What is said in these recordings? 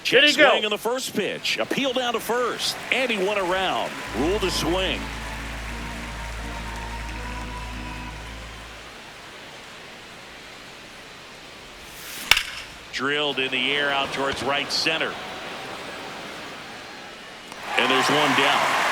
Check swing on the first pitch. Appeal down to first. And he went around. Rule to swing. Drilled in the air out towards right center. And there's one down.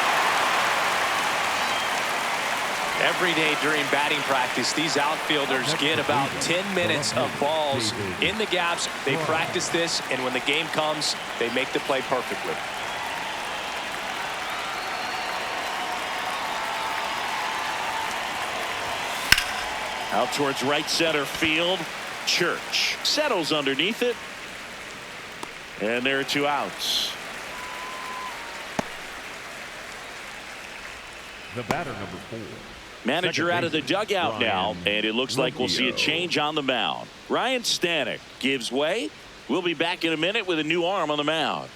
Every day during batting practice, these outfielders get about 10 minutes of balls in the gaps. They practice this, and when the game comes, they make the play perfectly. Out towards right center field. Church settles underneath it. And there are 2 outs. The batter, number 4. Manager out of the dugout now, and it looks like we'll see a change on the mound. Ryan Stanek gives way. We'll be back in a minute with a new arm on the mound.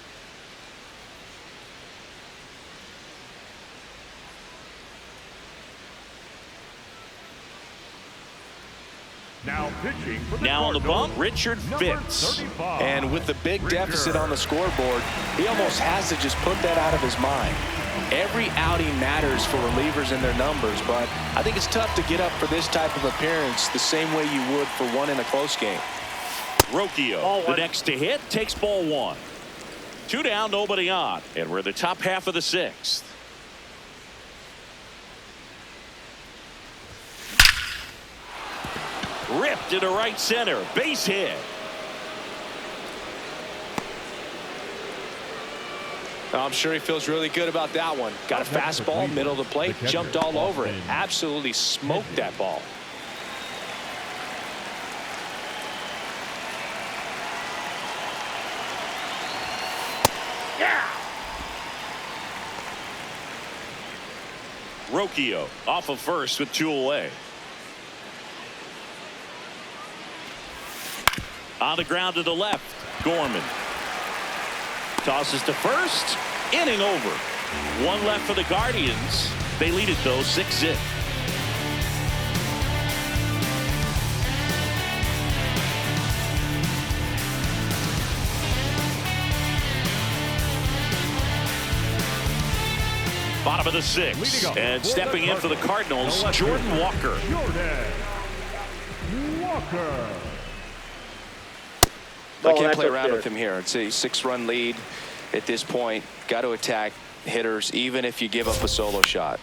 Now pitching for the Now on the bump, Richard Fitz. And with the big deficit on the scoreboard, he almost has to just put that out of his mind. Every outing matters for relievers and their numbers, but I think it's tough to get up for this type of appearance the same way you would for one in a close game. Rocchio, the next to hit, takes ball 1. 2 down, nobody on, and we're in the top half of the 6th. Ripped into right center, base hit. I'm sure he feels really good about that one. Got a fastball, middle of the plate, jumped all over it. Absolutely smoked that ball. Yeah. Rocchio off of first with 2 away. On the ground to the left, Gorman. Tosses to first. Inning over. 1 left for the Guardians. They lead it, though, 6-0. Bottom of the 6th. And stepping in for the Cardinals, Jordan Walker. I can't play around with him here. It's a 6-run lead at this point. Got to attack hitters even if you give up a solo shot.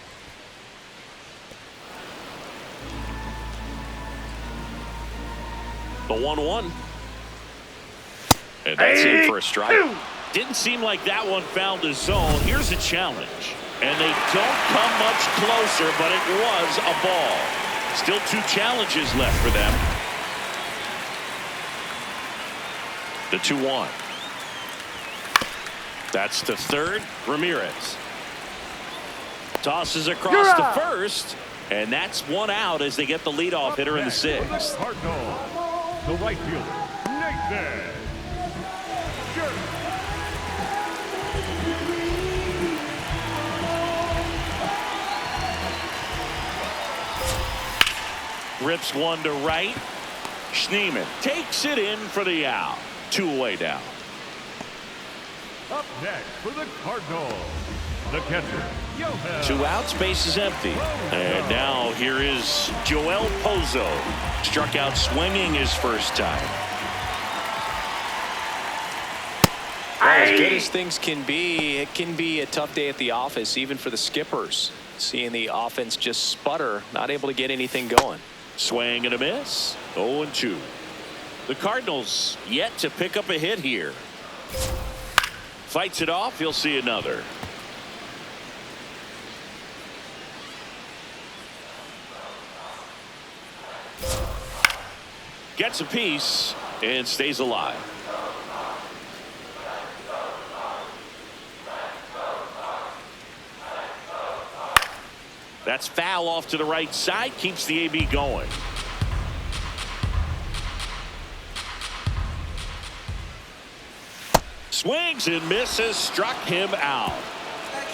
The 1-1. And that's in for a strike. Didn't seem like that one found the zone. Here's a challenge. And they don't come much closer, but it was a ball. Still 2 challenges left for them. The 2-1. That's to third. Ramirez tosses across to first, and that's 1 out as they get the leadoff hitter in the 6th. The right fielder, Nathan. Rips one to right. Schneemann takes it in for the out. 2 away now. Up next for the Cardinals, the catcher, Johan. 2 outs, base is empty. And now here is Joel Pozo. Struck out swinging his first time. Well, as good as things can be, it can be a tough day at the office, even for the skippers. Seeing the offense just sputter, not able to get anything going. Swing and a miss. 0-2. The Cardinals yet to pick up a hit here. Fights it off. He'll see another. Gets a piece and stays alive. That's foul off to the right side. Keeps the AB going. Swings and misses. Struck him out.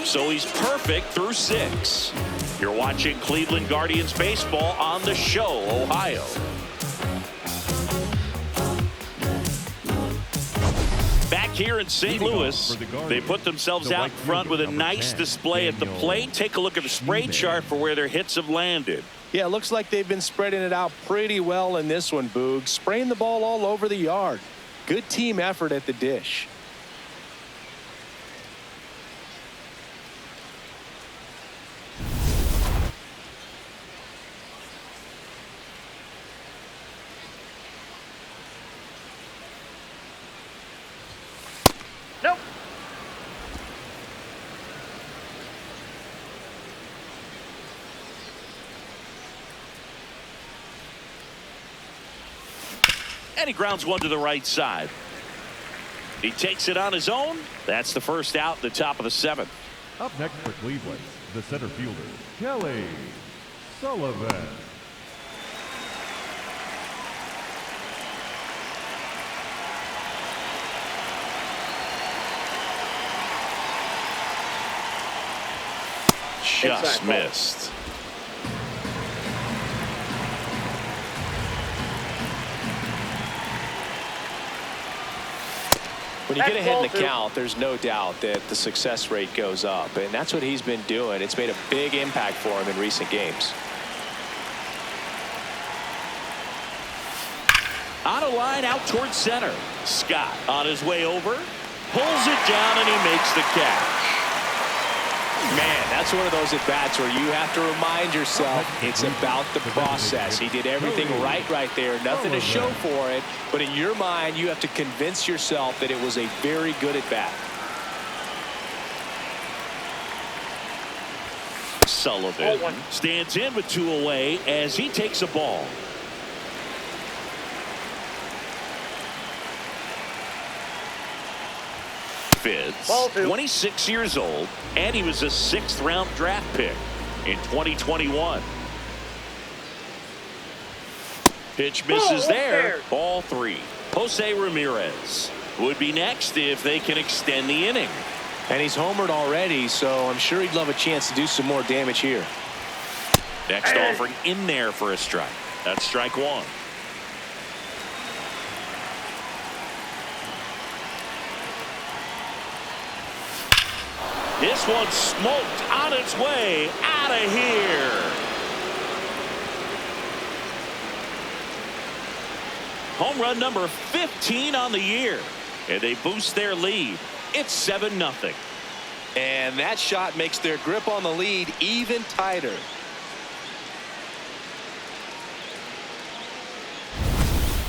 So he's perfect through 6. You're watching Cleveland Guardians baseball on The Show, Ohio. Back here in St. Louis. They put themselves out front with a nice display at the plate. Take a look at the spray chart for where their hits have landed. Yeah, it looks like they've been spreading it out pretty well in this one, Boog. Spraying the ball all over the yard. Good team effort at the dish. Nope. And he grounds one to the right side. He takes it on his own. That's the first out, the top of the seventh. Up next for Cleveland, the center fielder, Kelly Sullivan. Just missed. When you get ahead in the count, there's no doubt that the success rate goes up, and that's what he's been doing. It's made a big impact for him in recent games. On a line out towards center. Scott on his way over, pulls it down, and he makes the catch. Man, that's one of those at-bats where you have to remind yourself it's about the process. He did everything right there. Nothing to show for it. But in your mind, you have to convince yourself that it was a very good at-bat. Sullivan stands in with two away as he takes a ball. Fitz, 26 years old, and he was a 6th-round draft pick in 2021. Pitch misses there. Ball 3. Jose Ramirez would be next if they can extend the inning. And he's homered already, so I'm sure he'd love a chance to do some more damage here. Next offering in there for a strike. That's strike 1. This one smoked on its way out of here. Home run number 15 on the year. And they boost their lead. It's 7-0. And that shot makes their grip on the lead even tighter.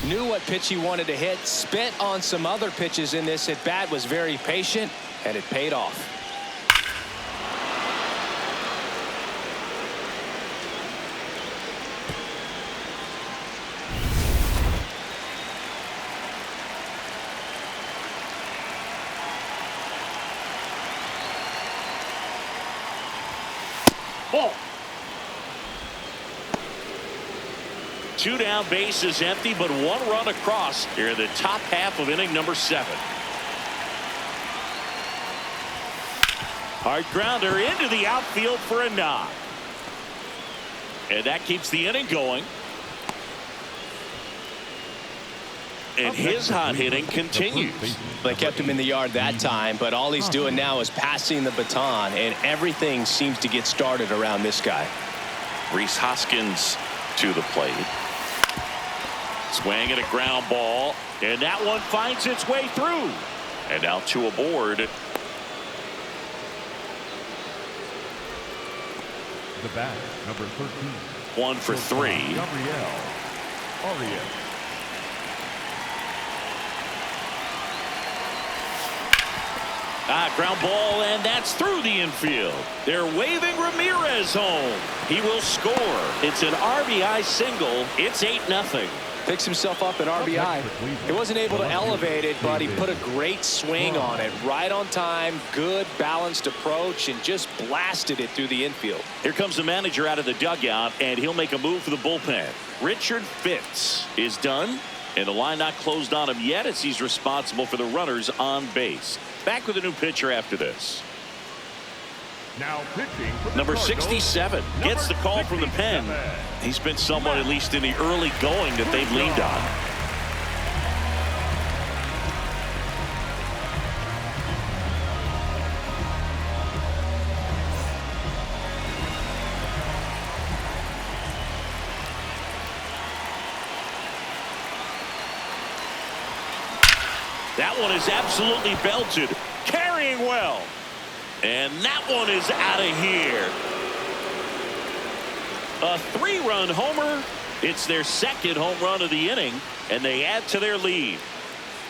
Knew what pitch he wanted to hit. Spent on some other pitches in this at bat. Was very patient, and it paid off. Ball. 2 down, bases empty, but 1 run across here in the top half of inning number 7. Hard grounder into the outfield for a knock. And that keeps the inning going. And his hot hitting continues. They kept him in the yard that time, but all he's doing now is passing the baton, and everything seems to get started around this guy. Rhys Hoskins to the plate. Swing at a ground ball, and that one finds its way through. And now 2 aboard. The bat, number 13. 1 for 3. Gabriel. Ground ball, and that's through the infield. They're waving Ramirez home. He will score. It's an RBI single. It's 8-0. Picks himself up an RBI. He wasn't able to elevate it, but he put a great swing on it. Right on time, good balanced approach, and just blasted it through the infield. Here comes the manager out of the dugout, and he'll make a move for the bullpen. Richard Fitz is done, and the line not closed on him yet as he's responsible for the runners on base. Back with a new pitcher after this. Now pitching for the number Cardinals, 67 gets the call from the pen. He's been someone, at least in the early going, that they've leaned on. That one is absolutely belted. Carrying well. And that one is out of here. A 3-run homer. It's their second home run of the inning, and they add to their lead.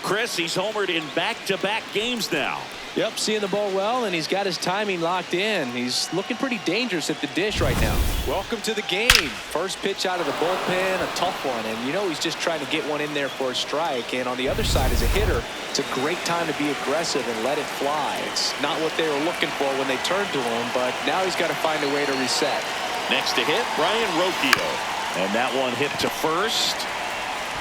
Chris, he's homered in back-to-back games now. Yep, seeing the ball well, and he's got his timing locked in. He's looking pretty dangerous at the dish right now. Welcome to the game. First pitch out of the bullpen, a tough one. And, you know, he's just trying to get one in there for a strike. And on the other side, as a hitter, it's a great time to be aggressive and let it fly. It's not what they were looking for when they turned to him, but now he's got to find a way to reset. Next to hit, Brian Rocchio. And that one hit to first.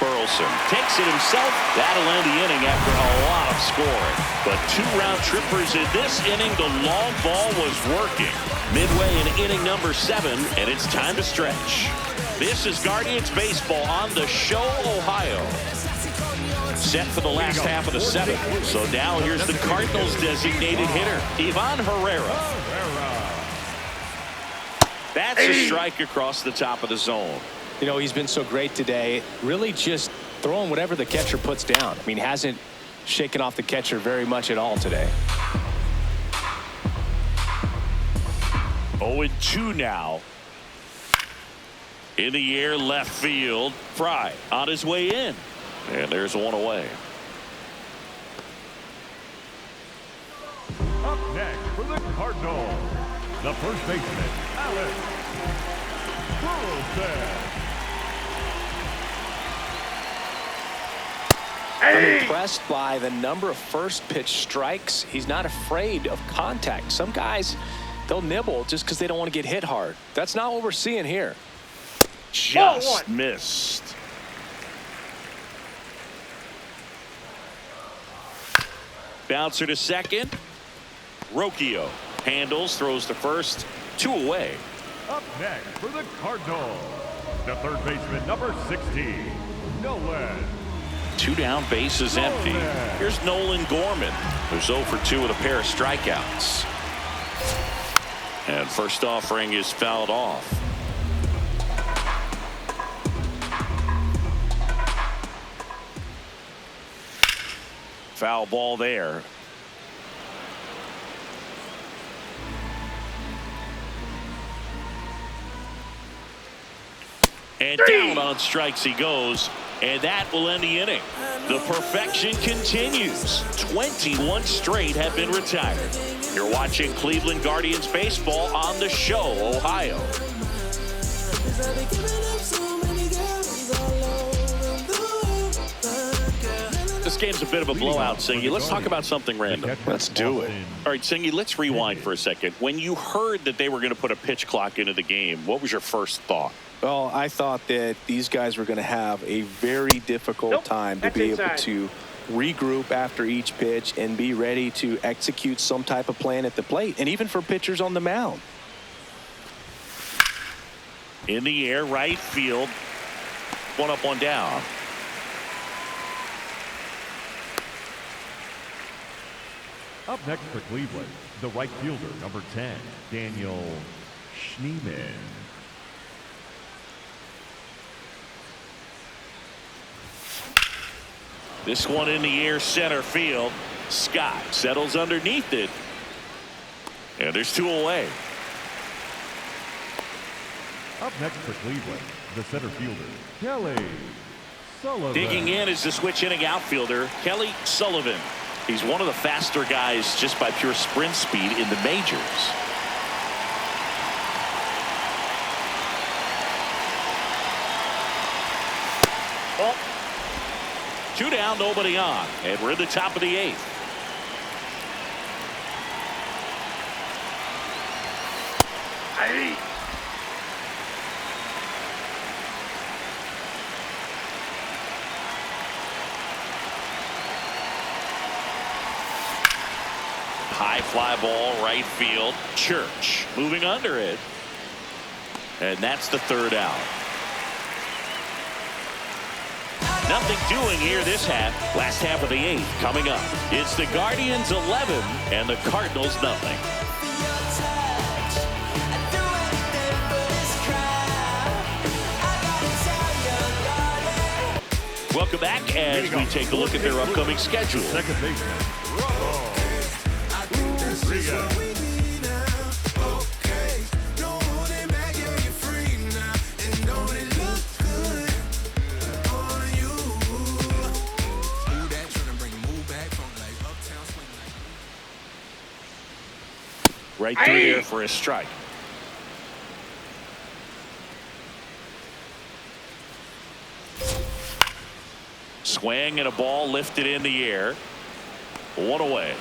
Burleson takes it himself. That'll end the inning after a lot of scoring. But 2 round trippers in this inning. The long ball was working. Midway in inning number 7, and it's time to stretch. This is Guardians baseball on the show, Ohio. Set for the last half of the 7th. So now here's the Cardinals' designated hitter, Ivan Herrera. That's a strike across the top of the zone. You know, he's been so great today, really just throwing whatever the catcher puts down. I mean, hasn't shaken off the catcher very much at all today. 0-2 now. In the air, left field. Fry on his way in. And there's one away. Up next for the Cardinals, the first baseman, Alex Burleson. I'm impressed by the number of first pitch strikes. He's not afraid of contact. Some guys, they'll nibble just because they don't want to get hit hard. That's not what we're seeing here. Just missed. Bouncer to second. Rocchio handles, throws to first. 2 away. Up next for the Cardinals, the third baseman, number 60, Nolan. 2 down, bases empty. Here's Nolan Gorman, who's 0 for 2 with a pair of strikeouts. And first offering is fouled off. Foul ball there. And down on strikes he goes. And that will end the inning. The perfection continues. 21 straight have been retired. You're watching Cleveland Guardians baseball on the show, Ohio. This game's a bit of a blowout, Singy. Let's talk about something random. Let's do it. All right, Singy, let's rewind for a second. When you heard that they were going to put a pitch clock into the game, what was your first thought? Well, I thought that these guys were going to have a very difficult time to be able to regroup after each pitch and be ready to execute some type of plan at the plate, and even for pitchers on the mound. In the air, right field. 1 up, 1 down. Up next for Cleveland, the right fielder, number 10, Daniel Schneemann. This one in the air, center field. Scott settles underneath it. And there's 2 away. Up next for Cleveland, the center fielder, Kelly Sullivan. Digging in is the switch inning outfielder, Kelly Sullivan. He's one of the faster guys just by pure sprint speed in the majors. Oh. 2 down, nobody on, and we're in the top of the 8th. High fly ball, right field. Church moving under it. And that's the 3rd out. Nothing doing here this half. Last half of the 8th coming up. It's the Guardians 11 and the Cardinals nothing. Welcome back as we take a look at their upcoming schedule. Second baseman, Rodriguez. Right through there for a strike. Swing and a ball lifted in the air. One away.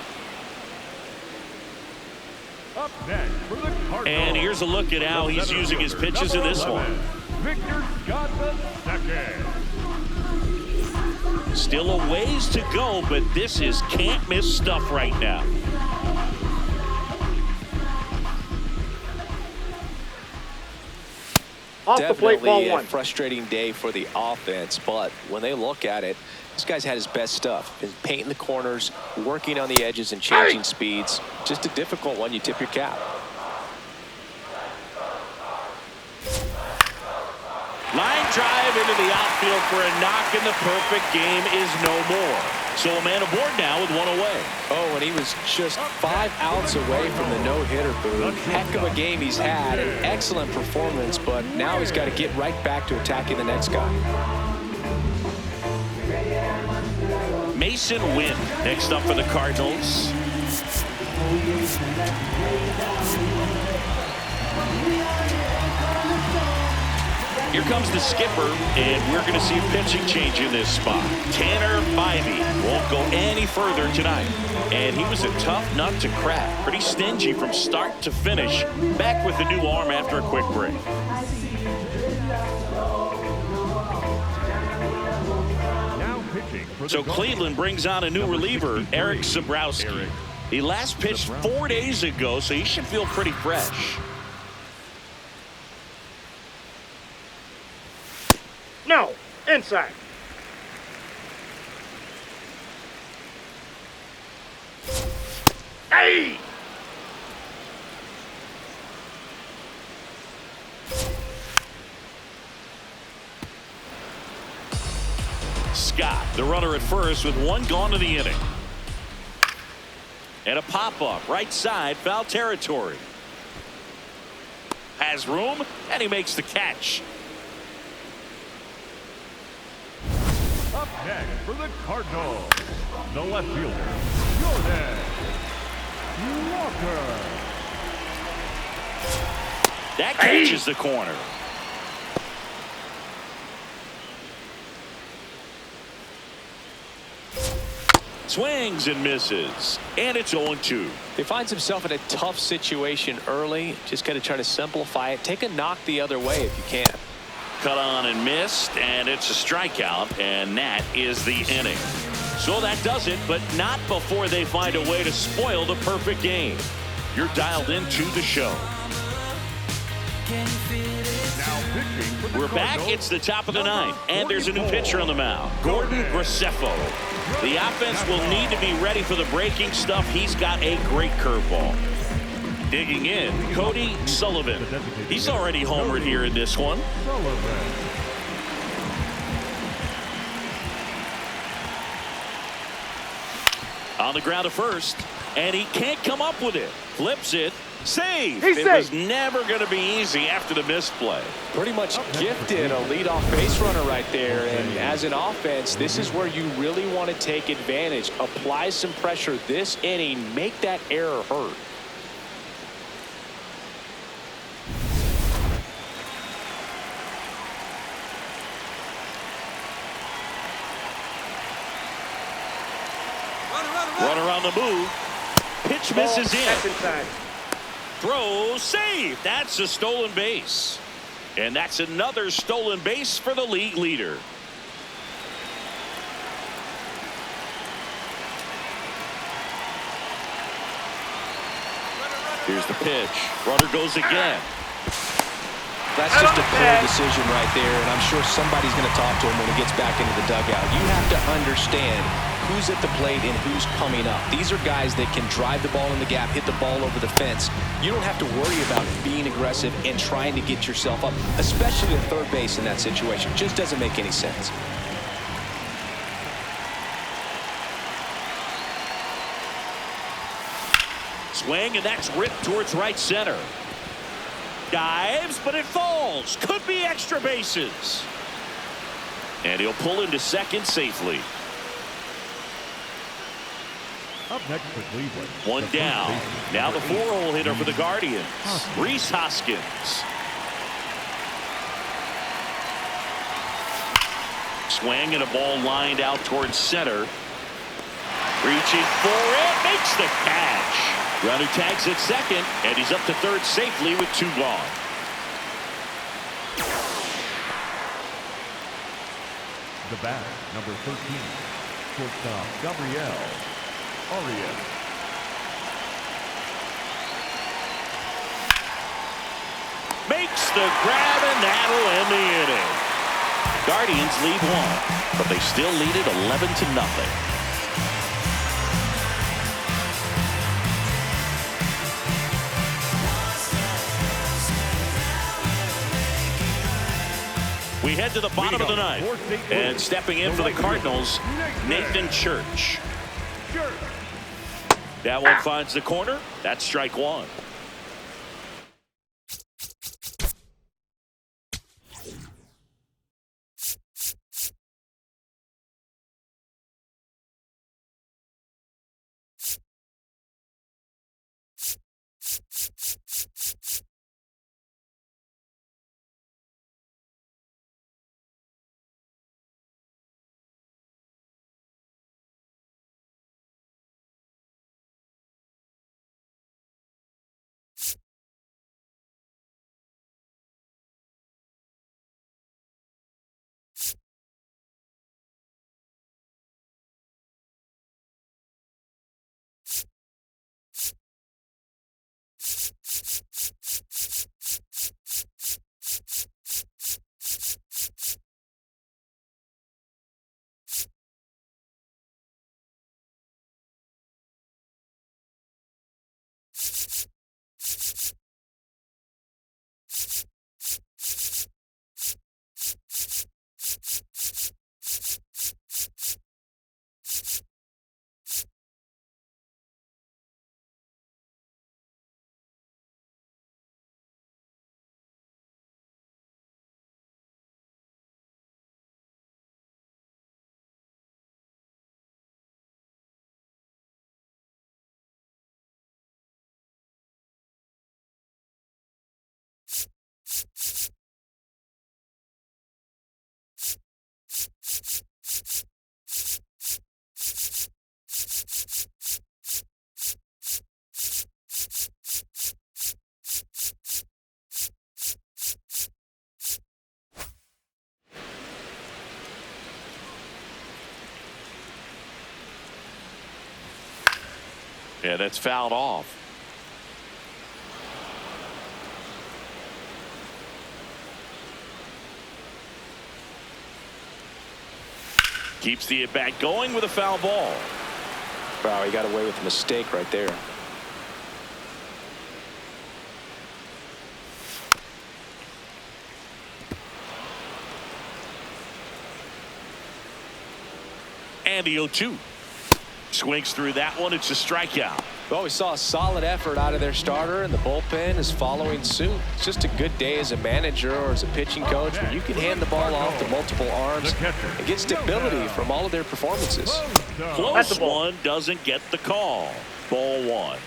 Up next for the Cardinals. And here's a look at how he's using his pitches in this one. Victor Scott II. Still a ways to go, but this is can't miss stuff right now. Off the plate, ball Definitely a one. frustrating day for the offense, but when they look at it, this guy's had his best stuff. Been painting the corners, working on the edges and changing speeds. Just a difficult one. You tip your cap. Line drive into the outfield for a knock, and the perfect game is no more. So a man aboard now with one away. Oh, and he was just 5 outs away from the no-hitter, Boo. Heck of a game he's had, an excellent performance, but now he's got to get right back to attacking the next guy. Mason Wynn next up for the Cardinals. Here comes the skipper, and we're going to see a pitching change in this spot. Tanner Bybee won't go any further tonight. And he was a tough nut to crack. Pretty stingy from start to finish. Back with the new arm after a quick break. Now pitching for the So Guardians. Cleveland brings on a new reliever, Eric Zabrowski. He last pitched 4 days ago, so he should feel pretty fresh. No, inside. Hey! Scott, the runner at first with one gone to the inning. And a pop-up right side, foul territory. Has room, and he makes the catch. Up next for the Cardinals, the left fielder, Jordan Walker. That catches the corner. Swings and misses. And it's 0-2. He finds himself in a tough situation early. Just got to try to simplify it. Take a knock the other way if you can. Cut on and missed, and it's a strikeout, and that is the inning. So that does it, but not before they find a way to spoil the perfect game. You're dialed into the show. Now pitching for the We're back. Cardinals, It's the top of the number ninth, and there's a new 44. pitcher on the mound, Gordon Graceffo. The offense will need to be ready for the breaking stuff. He's got a great curveball. Digging in, Cody Sullivan. He's already homered here in this one. Sullivan. On the ground to first, and he can't come up with it. Flips it. Save. He's It safe. was never going to be easy after the misplay. Pretty much gifted a leadoff base runner right there. And as an offense, this is where you really want to take advantage. Apply some pressure this inning. Make that error hurt. Runner on the move. Pitch misses That's in. inside. Throw, save. That's a stolen base. And that's another stolen base for the league leader. Here's the pitch. Runner goes again. That's just a poor decision right there, and I'm sure somebody's going to talk to him when he gets back into the dugout. You have to understand who's at the plate and who's coming up. These are guys that can drive the ball in the gap, hit the ball over the fence. You don't have to worry about being aggressive and trying to get yourself up, especially at third base in that situation. Just doesn't make any sense. swing, and that's ripped towards right center. Dives, but it falls. Could be extra bases. And he'll pull into second safely. Up next for Cleveland. One down. Now the 4-hole hitter for the Guardians, Rhys Hoskins. Swing and a ball lined out towards center. Reaching for it, makes the catch. Runner tags at second, and he's up to third safely with 2 gone. The bat, number 13, shortstop Gabriel Arias. Makes the grab, and that'll end the inning. Guardians lead 1, but they still lead it 11-0. We head to the bottom of the ninth, and stepping in for the Cardinals, Nathan Church. That one finds the corner. That's strike 1. Yeah, that's fouled off. Keeps the at-bat going with a foul ball. Wow, he got away with a mistake right there. And the 0-2. Swings through that one. It's a strikeout. Well, we saw a solid effort out of their starter, and the bullpen is following suit. It's just a good day as a manager or as a pitching coach when you can hand the ball off to multiple arms and get stability from all of their performances. Close one, doesn't get the call. Ball 1.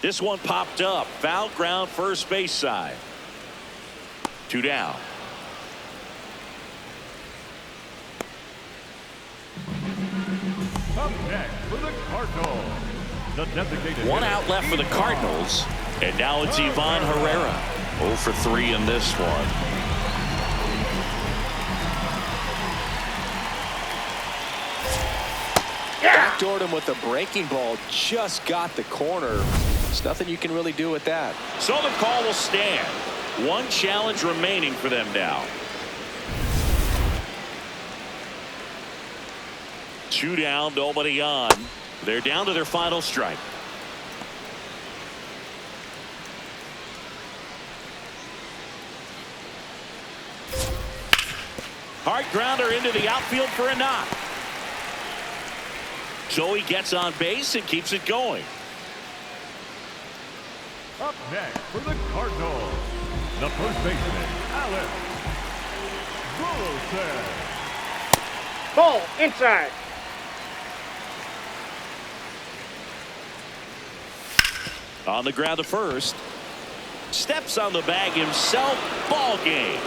This one popped up. Foul ground, first base side. 2 down. Up next for the Cardinals, the designated 1 out left for the Cardinals, and now it's Ivan Herrera. 0 for 3 in this one. Backdoored him with a breaking ball, just got the corner. There's nothing you can really do with that. So the call will stand. 1 challenge remaining for them now. 2 down, nobody on. They're down to their final strike. Hard grounder into the outfield for a knock. So he gets on base and keeps it going. Up next for the Cardinals, the first baseman, Alex Burleson. Ball inside. On the ground to first. Steps on the bag himself. Ball game.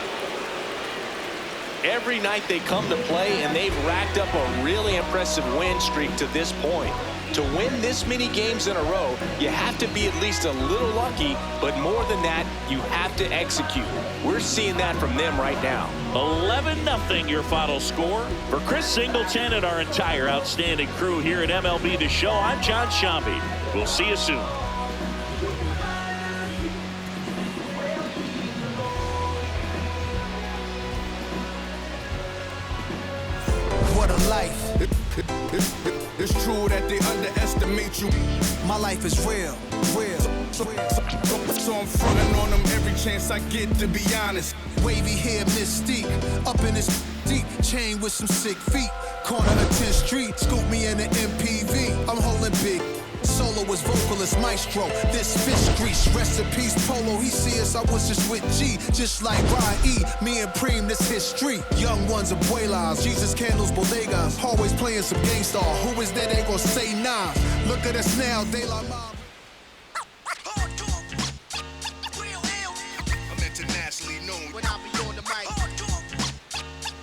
Every night they come to play, and they've racked up a really impressive win streak to this point. To win this many games in a row, you have to be at least a little lucky, but more than that, you have to execute. We're seeing that from them right now. 11-0 your final score. For Chris Singleton and our entire outstanding crew here at MLB The Show, I'm John Shambi. We'll see you soon. What a life. It's true that they underestimate you. My life is real. So I'm frontin' on them every chance I get, to be honest. Wavy hair, mystique, up in this deep chain with some sick feet. Corner of 10th Street, scoop me in the MPV. I'm holding big. Soloist, vocalist, maestro, this fish grease. Rest in peace, Polo, he see us, I was just with G. Just like Rye-E, me and Preem, this history. Young ones, abuelas, Jesus candles, bodegas. Always playing some gangsta. Who is that, they gon' say nah. Look at us now, they like mom.